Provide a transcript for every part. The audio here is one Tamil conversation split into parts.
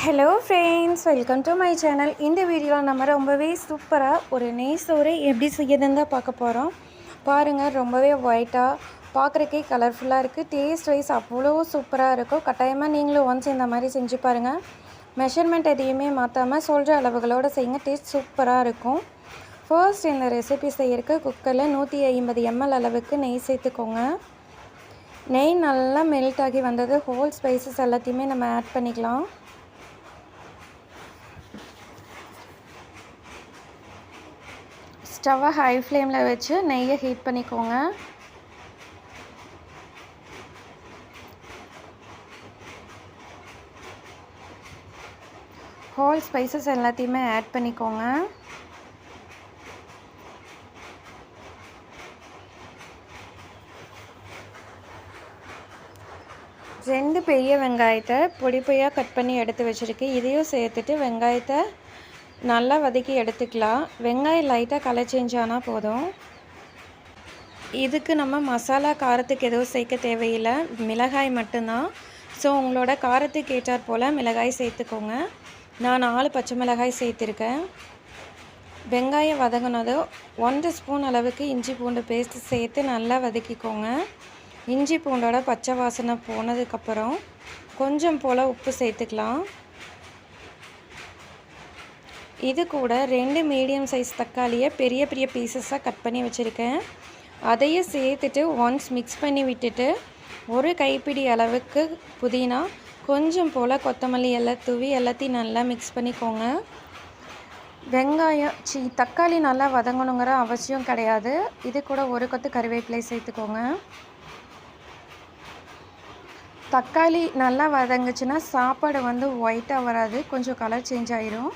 Hello friends, welcome to my channel. இந்த வீடியோவில் நம்ம ரொம்பவே சூப்பராக ஒரு நெய் சோறு எப்படி செய்யறதுன்னு தான் பார்க்க போகிறோம். பாருங்கள், ரொம்பவே ஒயிட்டாக பார்க்குறக்கே கலர்ஃபுல்லாக இருக்குது. டேஸ்ட் வைஸ் அவ்வளோ சூப்பராக இருக்கும். கட்டாயமாக நீங்களும் ஒன்ஸ் இந்த மாதிரி செஞ்சு பாருங்கள். மெஷர்மெண்ட் எதையுமே மாற்றாமல் சொல்கிற அளவுகளோடு செய்யுங்க. டேஸ்ட் சூப்பராக இருக்கும். ஃபர்ஸ்ட் இந்த ரெசிபி செய்யறதுக்கு குக்கரில் 150 ml அளவுக்கு நெய் சேர்த்துக்கோங்க. நெய் நல்லா மெல்ட் ஆகி வந்தது ஹோல் ஸ்பைசஸ் எல்லாத்தையுமே நம்ம ஆட் பண்ணிக்கலாம். ஸ்டவ்வை ஹை ஃப்ளேமில் வச்சு நெய்யை ஹீட் பண்ணிக்கோங்க. ஹோல் ஸ்பைசஸ் எல்லாத்தையுமே ஆட் பண்ணிக்கோங்க. ரெண்டு பெரிய வெங்காயத்தை பொடி பொடியாக கட் பண்ணி எடுத்து வச்சுருக்கு. இதையும் சேர்த்துட்டு வெங்காயத்தை நல்லா வதக்கி எடுத்துக்கலாம். வெங்காயம் லைட்டாக கலர் சேஞ்ச் ஆனால் போதும். இதுக்கு நம்ம மசாலா காரத்துக்கு எதுவும் சேர்க்க தேவையில்லை, மிளகாய் மட்டும்தான். ஸோ உங்களோட காரத்துக்கு ஏற்றாற் போல் மிளகாய் சேர்த்துக்கோங்க. நான் 4 பச்சை மிளகாய் சேர்த்துருக்கேன். வெங்காயம் வதங்கினதும் 1 ஸ்பூன் அளவுக்கு இஞ்சி பூண்டு பேஸ்ட் சேர்த்து நல்லா வதக்கிக்கோங்க. இஞ்சி பூண்டோட பச்சை வாசனை போனதுக்கப்புறம் கொஞ்சம் போல் உப்பு சேர்த்துக்கலாம். இது கூட 2 மீடியம் சைஸ் தக்காளியை பெரிய பெரிய பீசஸாக கட் பண்ணி வச்சுருக்கேன். அதையும் சேர்த்துட்டு ஒன்ஸ் மிக்ஸ் பண்ணி விட்டுட்டு 1 கைப்பிடி அளவுக்கு புதினா, கொஞ்சம் போல் கொத்தமல்லி எல்லாம் தூவி எல்லாத்தையும் நல்லா மிக்ஸ் பண்ணிக்கோங்க. தக்காளி நல்லா வதங்கணுங்கிற அவசியம் கிடையாது. இது கூட 1 கொத்து கறிவேப்பிலை சேர்த்துக்கோங்க. தக்காளி நல்லா வதங்குச்சுன்னா சாப்பாடு ஒயிட்டாக வராது, கொஞ்சம் கலர் சேஞ்ச் ஆயிரும்.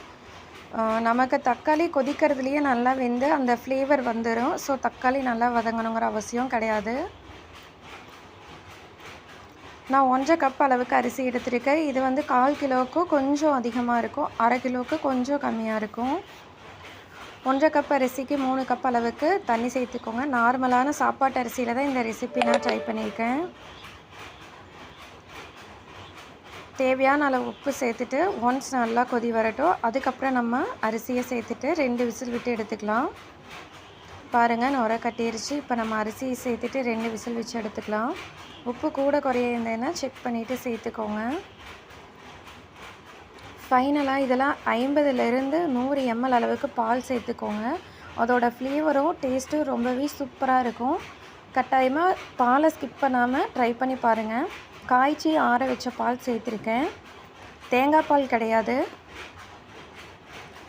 நமக்கு தக்காளி கொதிக்கிறதுலையே நல்லா வெந்து அந்த ஃப்ளேவர் வந்துடும். ஸோ தக்காளி நல்லா வதங்கணுங்கிற அவசியம் கிடையாது. நான் 1.5 கப் அளவுக்கு அரிசி எடுத்துருக்கேன். இது 1/4 கிலோவுக்கும் கொஞ்சம் அதிகமாக இருக்கும், 1/2 கிலோவுக்கு கொஞ்சம் கம்மியாக இருக்கும். 1.5 கப் அரிசிக்கு 3 கப் அளவுக்கு தண்ணி சேர்த்துக்கோங்க. நார்மலான சாப்பாட்டு அரிசியில் தான் இந்த ரெசிபி நான் ட்ரை பண்ணியிருக்கேன். தேவையான அளவு உப்பு சேர்த்துட்டு ஒன்ஸ் நல்லா கொதி வரட்டும். அதுக்கப்புறம் நம்ம அரிசியை சேர்த்துட்டு 2 விசில் விட்டு எடுத்துக்கலாம். பாருங்கள், நுரை கட்டிருச்சு. இப்போ நம்ம அரிசியை சேர்த்துட்டு 2 விசில் வச்சு எடுத்துக்கலாம். உப்பு கூட குறைய இருந்ததுன்னா செக் பண்ணிவிட்டு சேர்த்துக்கோங்க. ஃபைனலாக இதெல்லாம் 50லேருந்து 100 ml அளவுக்கு பால் சேர்த்துக்கோங்க. அதோட ஃப்ளேவரும் டேஸ்ட்டும் ரொம்பவே சூப்பராக இருக்கும். கட்டாயமாக பாலை ஸ்கிப் பண்ணாமல் ட்ரை பண்ணி பாருங்கள். காய்ச்சி ஆற வச்ச பால் சேர்த்துருக்கேன். தேங்காய் பால் கிடையாது,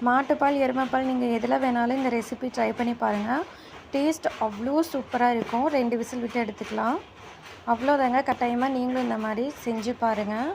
மாட்டுப்பால், எருமைப்பால், நீங்கள் எதில் வேணாலும் இந்த ரெசிபி ட்ரை பண்ணி பாருங்கள். டேஸ்ட் அவ்வளோ சூப்பராக இருக்கும். 2 விசில் விட்டு எடுத்துக்கலாம். அவ்வளோதாங்க. கட்டாயமாக நீங்களும் இந்த மாதிரி செஞ்சு பாருங்கள்.